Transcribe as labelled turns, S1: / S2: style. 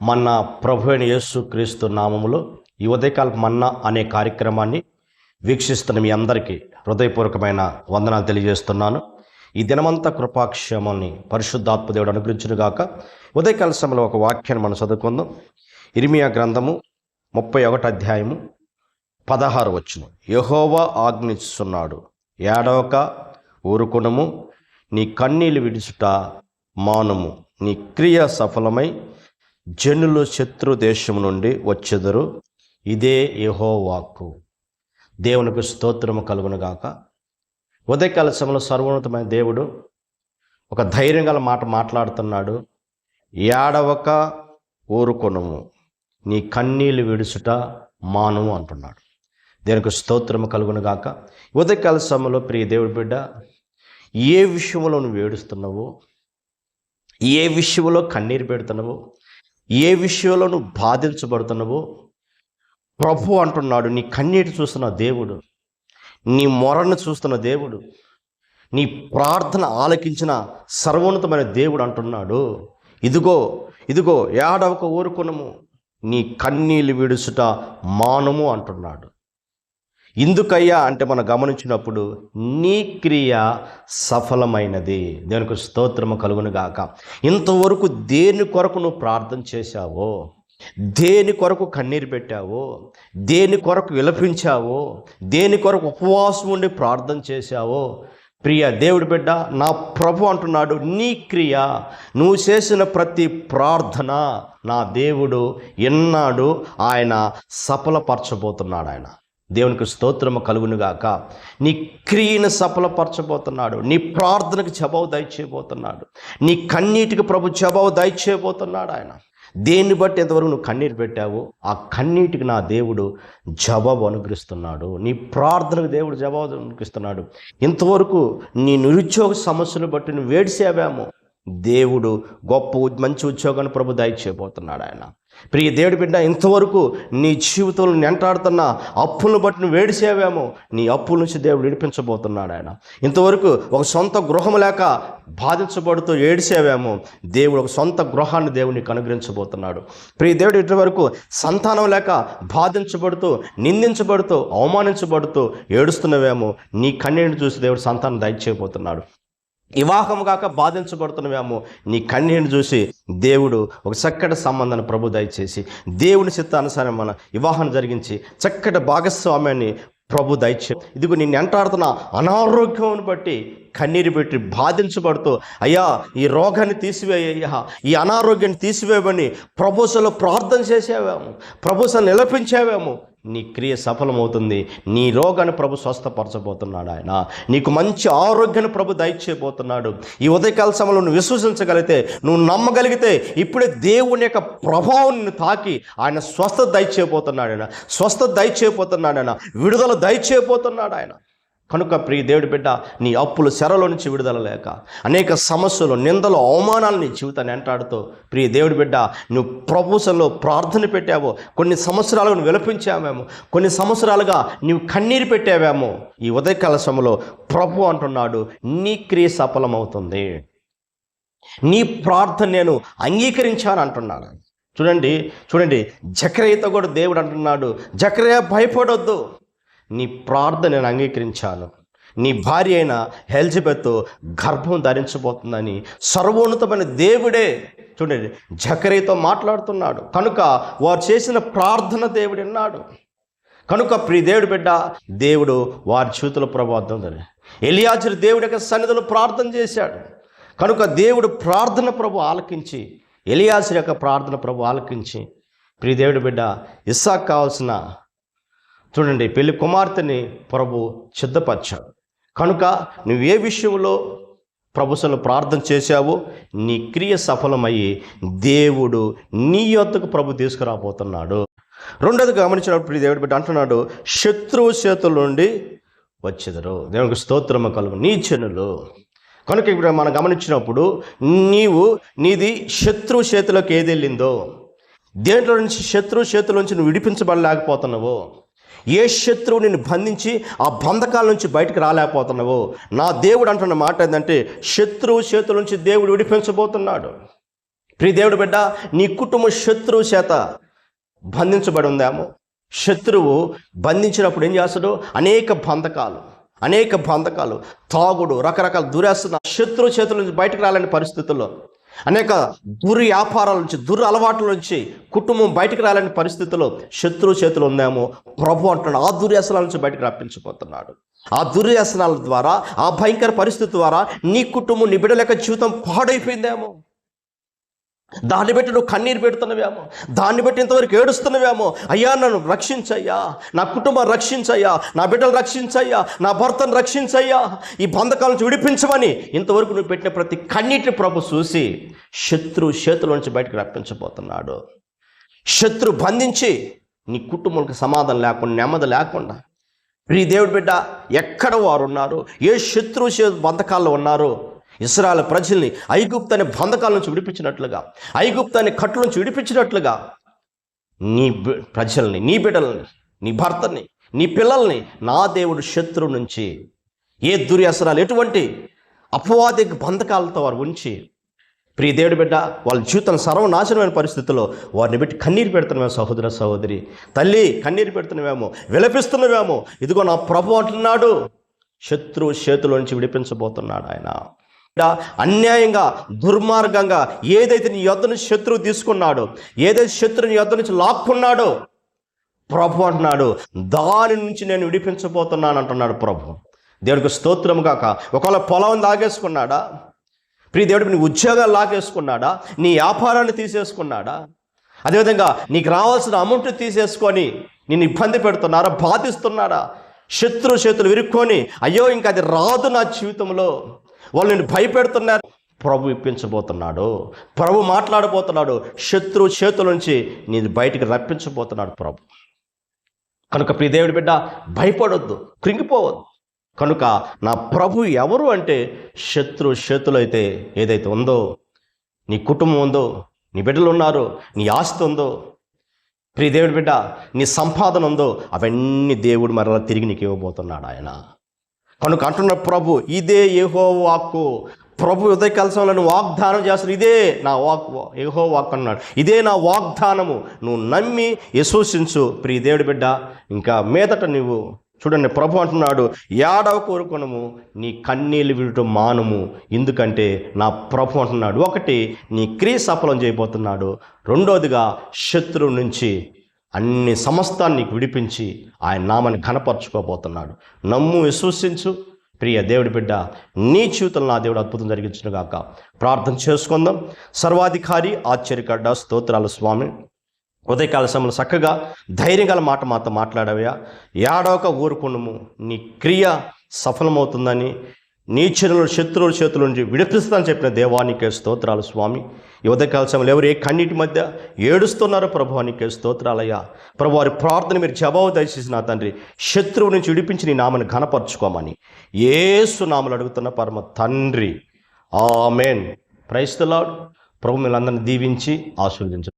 S1: మన ప్రభు అయిన యేసు క్రీస్తు నామములో ఈ ఉదయకాల మన్నా అనే కార్యక్రమాన్ని వీక్షిస్తున్న మీ అందరికీ హృదయపూర్వకమైన వందనాలు తెలియజేస్తున్నాను. ఈ దినమంతా కృపాక్షేమాన్ని పరిశుద్ధాత్మ దేవుడు అనుగ్రహించునుగాక. ఉదయకాల సమయంలో ఒక వాక్యాన్ని మనం చదువుకుందాం. ఇర్మియా గ్రంథము 31 అధ్యాయము 16 వచనం. యెహోవా ఆజ్ఞిస్తున్నాడు, ఏడవక ఊరుకునము, నీ కన్నీళ్ళు విడుచుట మానుము, నీ క్రియ సఫలమై జనులు శత్రు దేశం నుండి వచ్చెదరు, ఇదే యెహోవాకు. దేవునికి స్తోత్రము కలుగునుగాక. ఉదయకాల సమయంలో సర్వోన్నతమైన దేవుడు ఒక ధైర్యం గల మాట మాట్లాడుతున్నాడు. ఏడవక ఊరుకొనుము, నీ కన్నీళ్ళు విడుచుట మానుము అంటున్నాడు. దేవునికి స్తోత్రము కలుగునుగాక. ఉదయకాల సమయంలో ప్రియ దేవుడి బిడ్డ, ఏ విషయంలో నువ్వు ఏడుస్తున్నావో, ఏ విషయంలో కన్నీరు పెడుతున్నావో, ఏ విషయంలో నువ్వు బాధించబడుతున్నావో ప్రభు అంటున్నాడు, నీ కన్నీటి చూస్తున్న దేవుడు, నీ మొరను చూస్తున్న దేవుడు, నీ ప్రార్థన ఆలకించిన సర్వోన్నతమైన దేవుడు అంటున్నాడు, ఇదిగో ఇదిగో ఏడవక ఊరుకునము, నీ కన్నీళ్ళు విడుచుట మానుము అంటున్నాడు. ఎందుకయ్యా అంటే మనం గమనించినప్పుడు నీ క్రియ సఫలమైనది. దేనికి స్తోత్రము కలుగునుగాక. ఇంతవరకు దేని కొరకు నువ్వు ప్రార్థన చేశావో, దేని కొరకు కన్నీరు పెట్టావో, దేని కొరకు విలపించావో, దేని కొరకు ఉపవాసం ఉండి ప్రార్థన చేశావో, ప్రియ దేవుడి బిడ్డ, నా ప్రభు అంటున్నాడు, నీ క్రియ, నువ్వు చేసిన ప్రతి ప్రార్థన నా దేవుడు ఎన్నాడు ఆయన సఫలపరచబోతున్నాడు. ఆయన దేవునికి స్తోత్రము కలుగునుగాక. నీ క్రియను సఫలపరచబోతున్నాడు. నీ ప్రార్థనకు జవాబు దయచేయబోతున్నాడు. నీ కన్నీటికి ప్రభు జవాబు దయచేయబోతున్నాడు. ఆయన దేన్ని బట్టి ఎంతవరకు నువ్వు కన్నీరు పెట్టావో ఆ కన్నీటికి నా దేవుడు జవాబు అనుగ్రహిస్తున్నాడు. నీ ప్రార్థనకు దేవుడు జవాబు అనుగ్రహిస్తున్నాడు. ఇంతవరకు నీ నిరుద్యోగ సమస్యను బట్టి నువ్వు వేడిసేవేమో, దేవుడు గొప్ప మంచి ఉద్యోగాన్ని ప్రభు దయచేయబోతున్నాడు. ఆయన ప్రియ దేవుడి బిడ్డ, ఇంతవరకు నీ జీవితంలో వెంటాడుతున్న అప్పులను బట్టి నువ్వు వేడిసేవేమో, నీ అప్పుల నుంచి దేవుడు విడిపించబోతున్నాడు. ఆయన ఇంతవరకు ఒక సొంత గృహం లేక బాధించబడుతూ ఏడిసేవేమో, దేవుడు ఒక సొంత గృహాన్ని దేవుడు నీకు అనుగ్రహించబోతున్నాడు. ప్రియ దేవుడు, ఇటు వరకు సంతానం లేక బాధించబడుతూ, నిందించబడుతూ, అవమానించబడుతూ ఏడుస్తున్నవేమో, నీ కన్నీటిని చూసి దేవుడు సంతానం దయచేయబోతున్నాడు. వివాహం కాక బాధించబడుతున్నవేమో, నీ కన్నీటిని చూసి దేవుడు ఒక చక్కటి సంబంధాన్ని ప్రభు దయచేసి దేవుని చిత్తానుసారం మన వివాహాన్ని జరిగించి చక్కటి భాగస్వామ్యాన్ని ప్రభు దయచే. ఇదిగో నేను ఎంటాడుతున్న అనారోగ్యం బట్టి కన్నీరు పెట్టి బాధించబడుతూ, అయ్యా ఈ రోగాన్ని తీసివేయ్యా, ఈ అనారోగ్యాన్ని తీసివేయమని ప్రభువులో ప్రార్థన చేసేవేమో, ప్రభువుని నిలపించేవేమో, నీ క్రియ సఫలమవుతుంది. నీ రోగాన్ని ప్రభు స్వస్థపరచబోతున్నాడు. ఆయన నీకు మంచి ఆరోగ్యాన్ని ప్రభు దయచేయబోతున్నాడు. ఈ ఉదయకాల సమయంలో నువ్వు విశ్వసించగలిగితే, నువ్వు నమ్మగలిగితే, ఇప్పుడే దేవుని యొక్క ప్రభావం నిన్ను తాకి ఆయన స్వస్థత దయచేయబోతున్నాడు. ఆయన స్వస్థత దయచేయబోతున్నాడు. ఆయన విడుదల దయచేయబోతున్నాడు. ఆయన కనుక ప్రియ దేవుడి బిడ్డ, నీ అప్పుల శరలో నుంచి విడుదల లేక అనేక సమస్యలు, నిందలు, అవమానాలు నీ జీవితాన్ని వెంటాడుతూ, ప్రియ దేవుడి బిడ్డ, నువ్వు ప్రభువులో ప్రార్థన పెట్టావో, కొన్ని సంవత్సరాలుగా నువ్వు విలపించావేమో, కొన్ని సంవత్సరాలుగా నువ్వు కన్నీరు పెట్టావేమో, ఈ ఉదయకాల సమయంలో ప్రభు అంటున్నాడు, నీ క్రియ సఫలమవుతుంది. నీ ప్రార్థన నేను అంగీకరించాను అంటున్నాడు. చూడండి జకరియతో కూడా దేవుడు అంటున్నాడు, జకరియా భయపడొద్దు, నీ ప్రార్థన నేను అంగీకరించాను. నీ భార్య అయిన ఎలిజబెత్ గర్భం ధరించబోతుందని సర్వోన్నతమైన దేవుడే చూడండి జకరియతో మాట్లాడుతున్నాడు. కనుక వారు చేసిన ప్రార్థన దేవుడు విన్నాడు. కనుక ప్రియ దేవుడి బిడ్డ, దేవుడు వారి చేతుల ప్రభావం ఎలియాజరు దేవుడి యొక్క సన్నిధిలో ప్రార్థన చేశాడు. కనుక దేవుడు ప్రార్థన ప్రభు ఆలకించి, ఎలియాజరు యొక్క ప్రార్థన ప్రభు ఆలకించి, ప్రియ దేవుడి బిడ్డ, ఇస్సాకు కావాల్సిన చూడండి పెళ్లి కుమార్తెని ప్రభు సిద్ధపరిచాడు. కనుక నువ్వు ఏ విషయంలో ప్రభువులో ప్రార్థన చేశావో నీ క్రియ సఫలమయ్యి దేవుడు నీ యొద్దకు ప్రభు తీసుకురాబోతున్నాడు. రెండోది గమనించినప్పుడు దేవుడి బిడ్డ అంటున్నాడు, శత్రువు చేతుల నుండి వచ్చెదరు. దేవునికి స్తోత్రము కలుగు నీ జనులు. కనుక ఇప్పుడు మనం గమనించినప్పుడు నీది శత్రువు చేతిలోకి ఏది వెళ్ళిందో, దేంట్లో నుంచి శత్రువు చేతుల నుంచి నువ్వు విడిపించబడలేకపోతున్నావో, ఏ శత్రువు నిన్ను బంధించి ఆ బంధకాల నుంచి బయటకు రాలేకపోతున్నావో, నా దేవుడు అంటున్న మాట ఏంటంటే శత్రువు చేతుల నుంచి దేవుడు విడిపించబోతున్నాడు. ప్రియ దేవుడు బిడ్డ, నీ కుటుంబం శత్రువు చేత బంధించబడి ఉందేమో. శత్రువు బంధించినప్పుడు ఏం చేస్తాడు? అనేక బంధకాలు, తాగుడు, రకరకాల దురాసన, శత్రువు చేతుల నుంచి బయటకు రాలేని పరిస్థితుల్లో, అనేక వ్యాపారాల నుంచి, అలవాట్ల నుంచి కుటుంబం బయటకు రాలేని పరిస్థితుల్లో శత్రువు చేతులు ఉందేమో. ప్రభు అంటున్నాడు, ఆ దుర్వ్యసనాల నుంచి బయటకు రప్పించబోతున్నాడు. ఆ దుర్వ్యసనాల ద్వారా, ఆ భయంకర పరిస్థితి ద్వారా నీ కుటుంబం, నీ బిడ్డల యొక్క జీవితం పాడైపోయిందేమో. దాన్ని బట్టి నువ్వు కన్నీరు పెడుతున్నవేమో, దాన్ని బట్టి ఇంతవరకు ఏడుస్తున్నవేమో. అయ్యా నన్ను రక్షించయ్యా, నా కుటుంబం రక్షించయ్యా, నా బిడ్డలు రక్షించయ్యా, నా భర్తను రక్షించయ్యా, ఈ బంధకాల నుంచి విడిపించమని ఇంతవరకు నువ్వు పెట్టిన ప్రతి కన్నీటిని ప్రభు చూసి శత్రు చేతుల నుంచి బయటకు రప్పించబోతున్నాడు. శత్రు బంధించి నీ కుటుంబానికి సమాధానం లేకుండా, నెమ్మది లేకుండా, ప్రియ దేవుడి బిడ్డ, ఎక్కడ వారు ఉన్నారు, ఏ శత్రువు బంధకాల్లో ఉన్నారో, ఇశ్రాయేలు ప్రజల్ని ఐగుప్తు అనే బంధకాల నుంచి విడిపించినట్లుగా, ఐగుప్తు అనే కట్టుల నుంచి విడిపించినట్లుగా నీ ప్రజల్ని, నీ బిడ్డల్ని, నీ భర్తని, నీ పిల్లల్ని నా దేవుడు శత్రువు నుంచి, ఏ దుర్వ్యసనాలు, ఎటువంటి అపవాది బంధకాలతో వారు ఉంచి, ప్రియ దేవుడి బిడ్డ, వాళ్ళ జీవితం సర్వనాశనమైన పరిస్థితుల్లో వారిని పెట్టి కన్నీరు పెడుతున్నామేమో. సహోదర సహోదరి, తల్లి, కన్నీరు పెడుతున్నామేమో, విలపిస్తున్నామేమో. ఇదిగో నా ప్రభు అంటున్నాడు, శత్రువు చేతుల నుంచి విడిపించబోతున్నాడు ఆయన. అన్యాయంగా, దుర్మార్గంగా ఏదైతే నీ యొద్ద నుంచి శత్రువు తీసుకున్నాడో, ఏదైతే శత్రువు నీ యొద్ద నుంచి లాక్కున్నాడో, ప్రభు అంటున్నాడు, దాని నుంచి నేను విడిపించబోతున్నాను అంటున్నాడు ప్రభు. దేవుడికి స్తోత్రము కాక. ఒకవేళ పొలం లాగేసుకున్నాడా, ప్రియ దేవుడికి నీ ఉద్యోగాలు లాగేసుకున్నాడా, నీ వ్యాపారాన్ని తీసేసుకున్నాడా, అదేవిధంగా నీకు రావాల్సిన అమౌంట్ తీసేసుకొని నేను ఇబ్బంది పెడుతున్నారా, బాధిస్తున్నాడా, శత్రు చేతులు విరుక్కొని అయ్యో ఇంకా అది రాదు నా జీవితంలో, వాళ్ళు నేను భయపెడుతున్నారు, ప్రభు ఇప్పించబోతున్నాడు, ప్రభు మాట్లాడబోతున్నాడు, శత్రు చేతుల నుంచి నేను బయటికి రప్పించబోతున్నాడు ప్రభు. కనుక ప్రియ దేవుడి బిడ్డ, భయపడొద్దు, కృంగిపోవద్దు. కనుక నా ప్రభు ఎవరు అంటే, శత్రు చేతులు అయితే ఏదైతే ఉందో, నీ కుటుంబం ఉందో, నీ బిడ్డలు ఉన్నారు, నీ ఆస్తి ఉందో, ప్రియ దేవుడి బిడ్డ, నీ సంపాదన ఉందో, అవన్నీ దేవుడు మరలా తిరిగి నీకు ఇవ్వబోతున్నాడు ఆయన. కనుక అంటున్న ప్రభు, ఇదే యెహోవా వాక్కు. ప్రభు ఉదయకాల సమయంలో వాగ్దానం చేస్తాడు, ఇదే నా యెహోవా వాక్కు అన్నాడు, ఇదే నా వాగ్దానము, నువ్వు నమ్మి విశ్వసించు. ప్రియ దేవుడి బిడ్డ, ఇంకా మీదట నువ్వు చూడండి, ప్రభు అంటున్నాడు, ఏడవ కోరుకొనము, నీ కన్నీళ్ళు విడటం మానుము, ఎందుకంటే నా ప్రభు అంటున్నాడు, ఒకటి నీ క్రియ సఫలం చేయబోతున్నాడు, రెండోదిగా శత్రువు నుంచి అన్ని సమస్తాన్ని నీకు విడిపించి ఆయన నామాన్ని ఘనపరచుకోబోతున్నాడు. నమ్ము, విశ్వసించు. ప్రియ దేవుడి బిడ్డ, నీ జీవితంలో నా దేవుడు అద్భుతం జరిగించును గాక. ప్రార్థన చేసుకుందాం. సర్వాధికారి, ఆశ్చర్యకర్త, స్తోత్రాలు స్వామి. ఉదయకాల సమయంలో చక్కగా ధైర్యంగా మాట మాతో మాట్లాడవయా. ఏడవక ఊరుకున్నాము, నీ క్రియ సఫలమవుతుందని, నీ శత్రువుల చేతుల నుంచి విడిపిస్తానని చెప్పిన దేవానికే స్తోత్రాలు స్వామి. ఈ ఉదయకాల సమయంలో ఎవరు ఏ కన్నీటి మధ్య ఏడుస్తున్నారో ప్రభువానికే స్తోత్రాలయ్యా. ప్రభు, వారి ప్రార్థన మీరు జవాబు దయచేసి నా తండ్రి, శత్రువు నుంచి విడిపించి నీ నామాన్ని ఘనపరచుకోమని యేసు నామములో అడుగుతున్న పరమ తండ్రి, ఆమేన్. Praise the Lord. ప్రభు మిమ్మల్ని అందరిని దీవించి ఆశీర్వదించు.